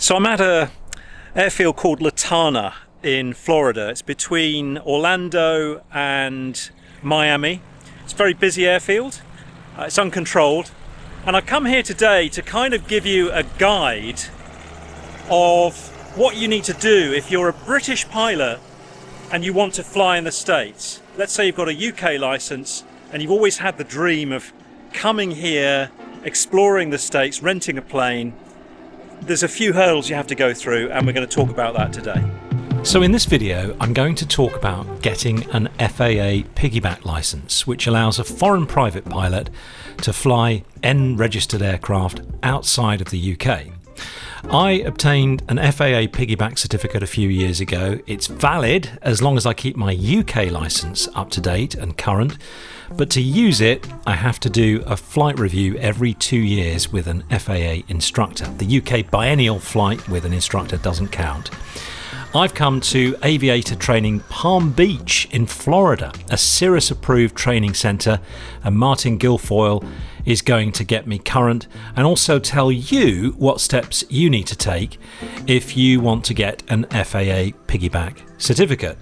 So I'm at a airfield called Latana in Florida. It's between Orlando and Miami. It's a very busy airfield. It's uncontrolled. And I've come here today to kind of give you a guide of what you need to do if you're a British pilot and you want to fly in the States. Let's say you've got a UK license and you've always had the dream of coming here, exploring the States, renting a plane. There's a few hurdles you have to go through, and we're going to talk about that today. So in this video, I'm going to talk about getting an FAA Piggyback license, which allows a foreign private pilot to fly N-registered aircraft outside of the UK. I obtained an FAA Piggyback certificate a few years ago. It's valid as long as I keep my UK license up to date and current, but to use it, I have to do a flight review every 2 years with an FAA instructor. The UK Biennial flight with an instructor doesn't count. I've come to Aviator Training Palm Beach in Florida, a Cirrus approved training centre, and Martin Guilfoyle is going to get me current and also tell you what steps you need to take if you want to get an FAA Piggyback certificate.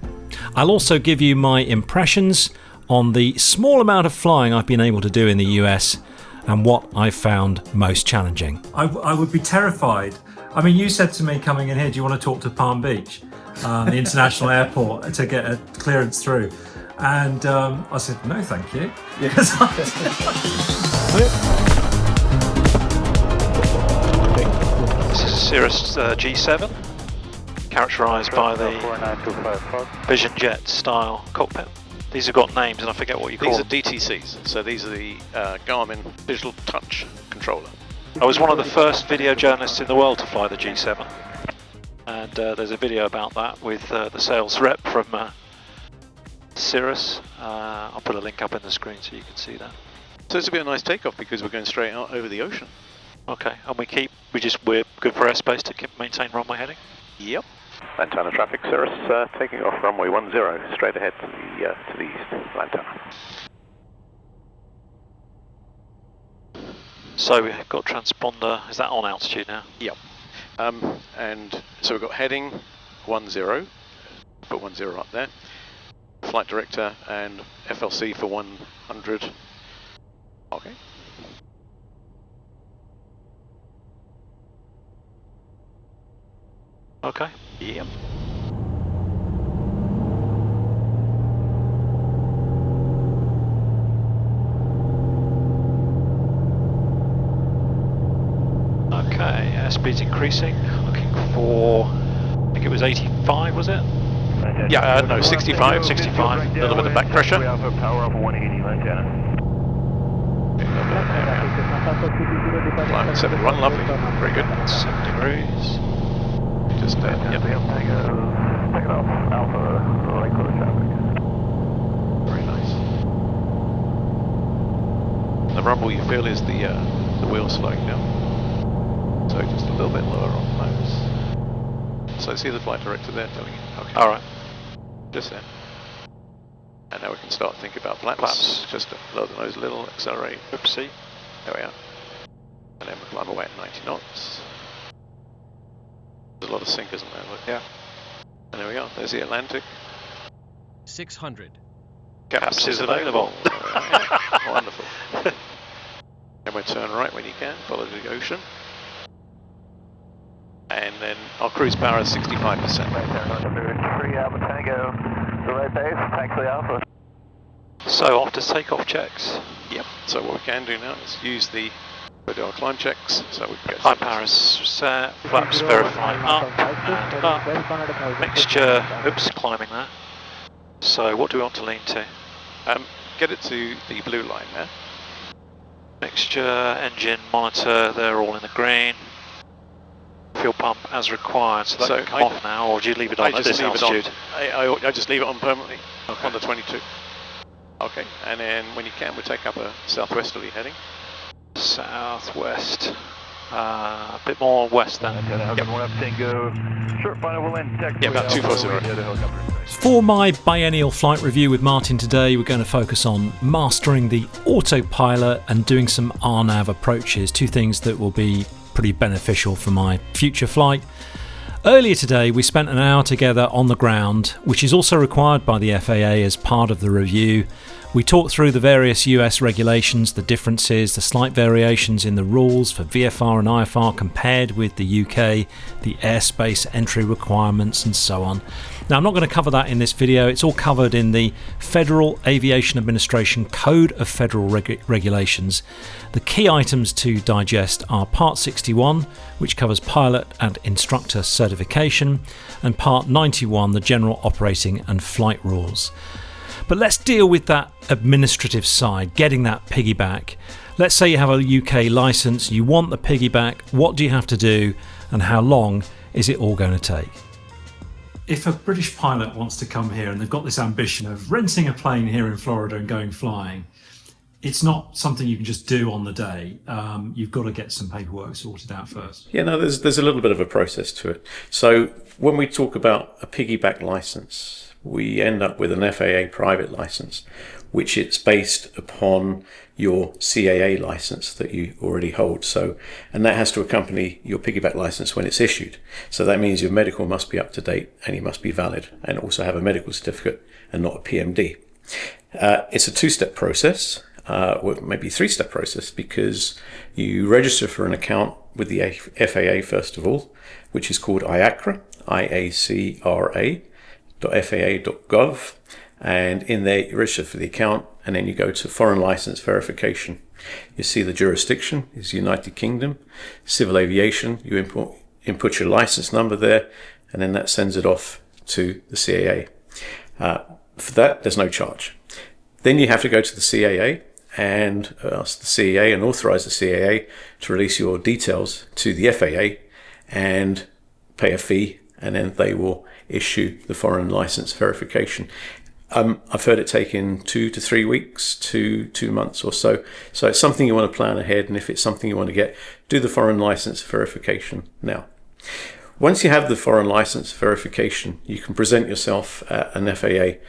I'll also give you my impressions on the small amount of flying I've been able to do in the US and what I've found most challenging. I would be terrified. I mean, you said to me coming in here, do you want to talk to Palm Beach, the international airport, to get a clearance through? And I said, no, thank you. Yes. This is a Cirrus G7, characterised by the Vision Jet style cockpit. These have got names and I forget what you call them. These are DTCs, so these are the Garmin Digital Touch Controller. I was one of the first video journalists in the world to fly the G7, and there's a video about that with the sales rep from Cirrus. I'll put a link up in the screen so you can see that. So this will be a nice takeoff because we're going straight out over the ocean. Okay, and we're good for airspace to maintain runway heading? Yep. Lantana traffic, Cirrus taking off runway 10, straight ahead to the east, Lantana. So we've got transponder, is that on altitude now? Yep. And so we've got heading 10, put 10 up there. Flight director and FLC for 100. Okay. Okay. Yep. Okay, airspeed's increasing. Looking for, I think it was 85, was it? Yeah, no, 65. 65. A little bit of back pressure. We have a power of 180, Lantana. Flight 7, run lovely. Very good. 7 degrees. Just yep. Take it off, Alpha, right close traffic. Very nice. The rumble you feel is the wheel slowing down. So just a little bit lower on nose. So see the flight director there telling you. Okay. Alright. Just there. And now we can start thinking about flaps. Just lower the nose a little, accelerate. Oopsie. There we are. And then we climb away at 90 knots. There's a lot of sinkers in there, look. Yeah. And there we go, there's the Atlantic. 600. Caps is available. Wonderful. Then we'll turn right when you can, follow the ocean. And then our cruise power is 65%. Free Alpha Tango, the right base, taxi Alpha. So after takeoff checks. Yep, so what we can do now is use the, we'll do our climb checks, so we can get High power is set, flaps verify up and up. Mixture, oops, climbing that. So what do we want to lean to? get it to the blue line there. Mixture, engine, monitor, they're all in the green. Fuel pump as required, so that can come off now, or do you leave it on at this altitude? I just leave it on permanently, Okay. on the 22. Okay, and then when you can, we take up a southwesterly heading. Southwest. A bit more west then. Yeah, about 240. For my biennial flight review with Martin today, we're going to focus on mastering the autopilot and doing some RNAV approaches, two things that will be pretty beneficial for my future flight. Earlier today we spent an hour together on the ground, which is also required by the FAA as part of the review. We talked through the various US regulations, the differences, the slight variations in the rules for VFR and IFR compared with the UK, the airspace entry requirements and so on. Now I'm not going to cover that in this video, it's all covered in the Federal Aviation Administration Code of Federal Regulations. The key items to digest are Part 61, which covers pilot and instructor certification, and Part 91, the general operating and flight rules. But let's deal with that administrative side, getting that piggyback. Let's say you have a UK license, you want the piggyback, what do you have to do and how long is it all going to take? If a British pilot wants to come here and they've got this ambition of renting a plane here in Florida and going flying, it's not something you can just do on the day. You've got to get some paperwork sorted out first. Yeah, no, there's a little bit of a process to it. So when we talk about a piggyback license, we end up with an FAA private license, which it's based upon your CAA license that you already hold. So, and that has to accompany your piggyback license when it's issued. So that means your medical must be up to date and you must be valid and also have a medical certificate and not a PMD. It's a two-step process, or maybe three-step process, because you register for an account with the FAA first of all, which is called IACRA, IACRA.faa.gov, and in there you register for the account and then you go to foreign license verification. You see the jurisdiction is United Kingdom, civil aviation, you input your license number there and then that sends it off to the CAA. For that there's no charge. Then you have to go to the CAA and ask the CAA and authorize the CAA to release your details to the FAA and pay a fee, and then they will issue the foreign license verification. I've heard it taking 2 to 3 weeks to 2 months or so. So it's something you want to plan ahead, and if it's something you want to get, do the foreign license verification now. Once you have the foreign license verification, you can present yourself at an FAA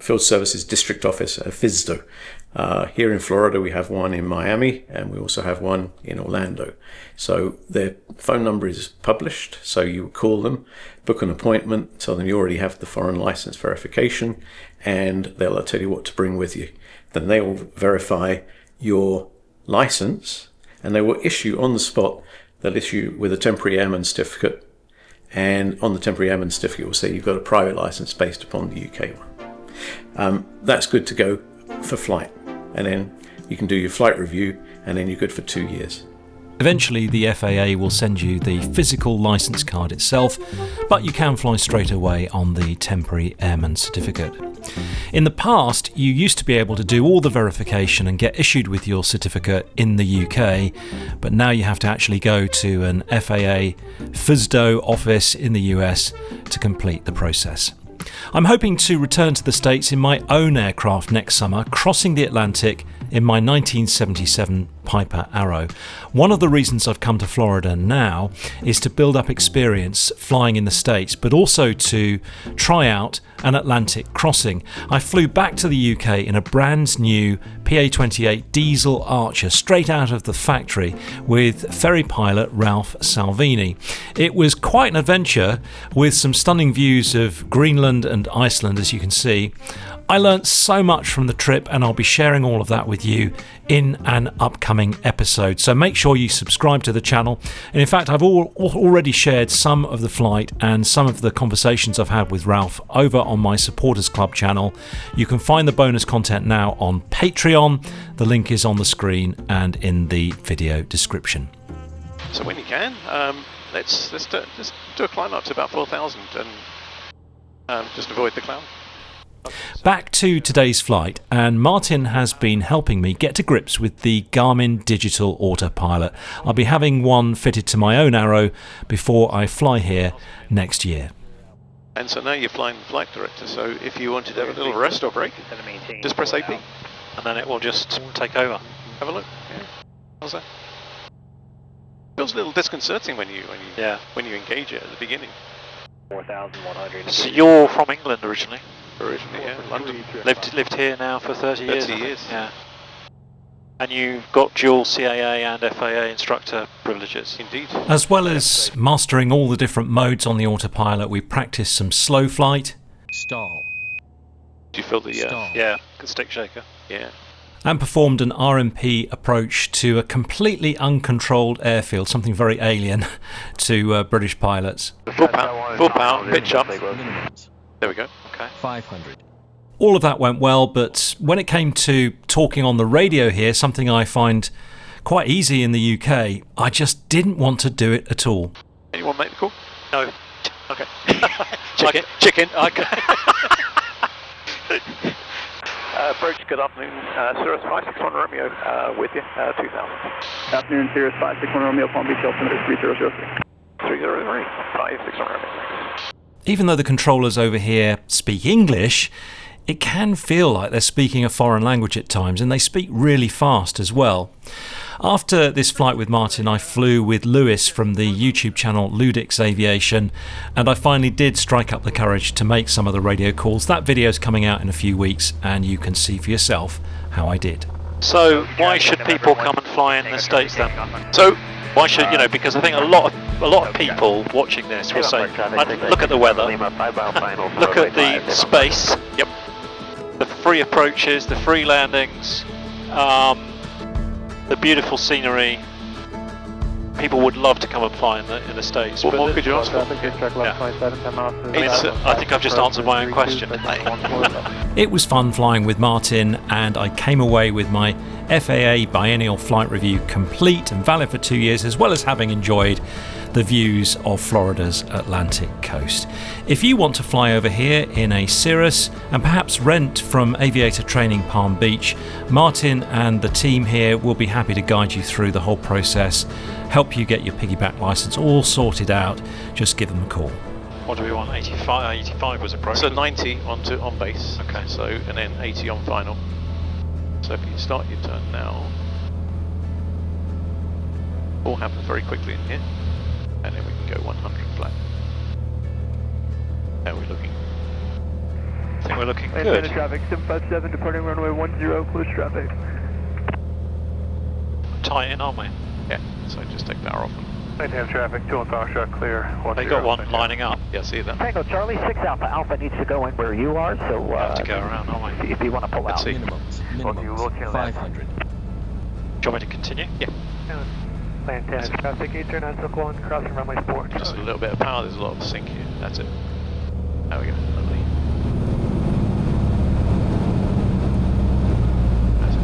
Field Services District Office, a FSDO. Here in Florida, we have one in Miami, and we also have one in Orlando. So their phone number is published, so you call them, book an appointment, tell them you already have the foreign license verification, and they'll tell you what to bring with you. Then they will verify your license, and they will issue on the spot, they'll issue with a temporary airman certificate, and on the temporary airman certificate will say you've got a private license based upon the UK one. That's good to go for flight, and then you can do your flight review, and then you're good for 2 years. Eventually the FAA will send you the physical license card itself, but you can fly straight away on the temporary airman certificate. In the past, you used to be able to do all the verification and get issued with your certificate in the UK, but now you have to actually go to an FAA FSDO office in the US to complete the process. I'm hoping to return to the States in my own aircraft next summer, crossing the Atlantic in my 1977 Piper Arrow. One of the reasons I've come to Florida now is to build up experience flying in the States, but also to try out an Atlantic crossing. I flew back to the UK in a brand new PA-28 diesel Archer straight out of the factory with ferry pilot Ralph Salvini. It was quite an adventure with some stunning views of Greenland and Iceland, as you can see. I learnt so much from the trip, and I'll be sharing all of that with you in an upcoming episode. So make sure you subscribe to the channel. And in fact, I've already shared some of the flight and some of the conversations I've had with Ralph over on my Supporters Club channel. You can find the bonus content now on Patreon. The link is on the screen and in the video description. So when you can, let's just do a climb up to about 4,000 and just avoid the cloud. Back to today's flight, and Martin has been helping me get to grips with the Garmin Digital Autopilot. I'll be having one fitted to my own Arrow before I fly here next year. And so now you're flying the flight director, so if you wanted to have a little rest or break, just press AP. And then it will just take over. Have a look. Yeah. How's that? Feels a little disconcerting when you engage it at the beginning. 4,100. So you're from England originally? Originally, yeah, London. Lived here now for 30 years. 30 years. Yeah. And you've got dual CAA and FAA instructor privileges. Indeed. As well as mastering all the different modes on the autopilot, we practiced some slow flight Stall. Do you feel the Stall. Yeah, good stick shaker. yeah? and performed an RMP approach to a completely uncontrolled airfield, something very alien to British pilots. Full power, pitch up. Minimums. There we go. Okay. 500. All of that went well, but when it came to talking on the radio here, something I find quite easy in the UK, I just didn't want to do it at all. Anyone make the call? No. Okay. Chicken. Okay. Approach, good afternoon. Cirrus 561 Romeo with you, 2000. Afternoon, Cirrus 561 Romeo, Palm Beach, altimeter 3003. 303, 561 Romeo. Even though the controllers over here speak English, it can feel like they're speaking a foreign language at times, and they speak really fast as well. After this flight with Martin, I flew with Lewis from the YouTube channel Ludix Aviation, and I finally did strike up the courage to make some of the radio calls. That video's coming out in a few weeks, and you can see for yourself how I did. So why should people come and fly in the States then? So Why should, because I think a lot of people watching this will say, look at the weather, look at the space, Yep. the free approaches, the free landings, the beautiful scenery. People would love to come and fly in the States. What but more could you ask for? I think I've just answered my own question. It was fun flying with Martin, and I came away with my FAA Biennial flight review complete and valid for 2 years, as well as having enjoyed the views of Florida's Atlantic coast. If you want to fly over here in a Cirrus and perhaps rent from Aviator Training Palm Beach, Martin and the team here will be happy to guide you through the whole process, help you get your piggyback license all sorted out. Just give them a call. What do we want? 85? 85 was approach. So 90 on base. Okay. So and then 80 on final. So if you start your turn now, all happens very quickly in here, and then we can go 100 flat. How are we looking? I think we're looking Maintain good. traffic, 757 departing runway 10, close traffic. Tight in, aren't we? Yeah. So just take power off. Maintain traffic, 2 and power shot clear. They got one lining up. Yeah, see that. Tango Charlie, 6 Alpha. Alpha needs to go in where you are, so Have to go around, aren't we? if you want to pull Let's out. see. Minimums. 500. Do you want me to continue? Yeah. Maintain traffic, 829 Suffolk 1, crossing runway 4. Just a little bit of power. There's a lot of sink here. That's it. There we go. Lovely. That's it.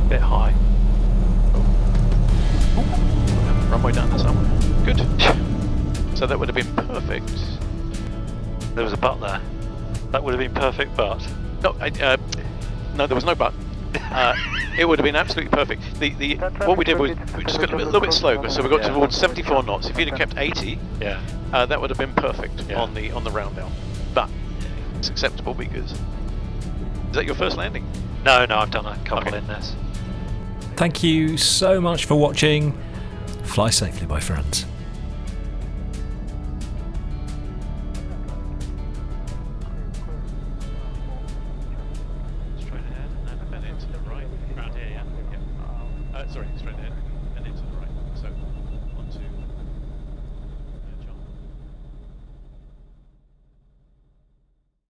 Bit high. Oh. Runway down to somewhere. Good. So that would have been perfect. There was a butt there. That would have been perfect, but No, no, there was no but. It would have been absolutely perfect. What we did was we just got a little bit slow, so we got towards 74 knots. If you'd have kept 80, yeah. that would have been perfect Yeah. on the round down. But it's acceptable because is that your first landing? No, I've done a couple Okay. in this. Thank you so much for watching. Fly safely, my friends.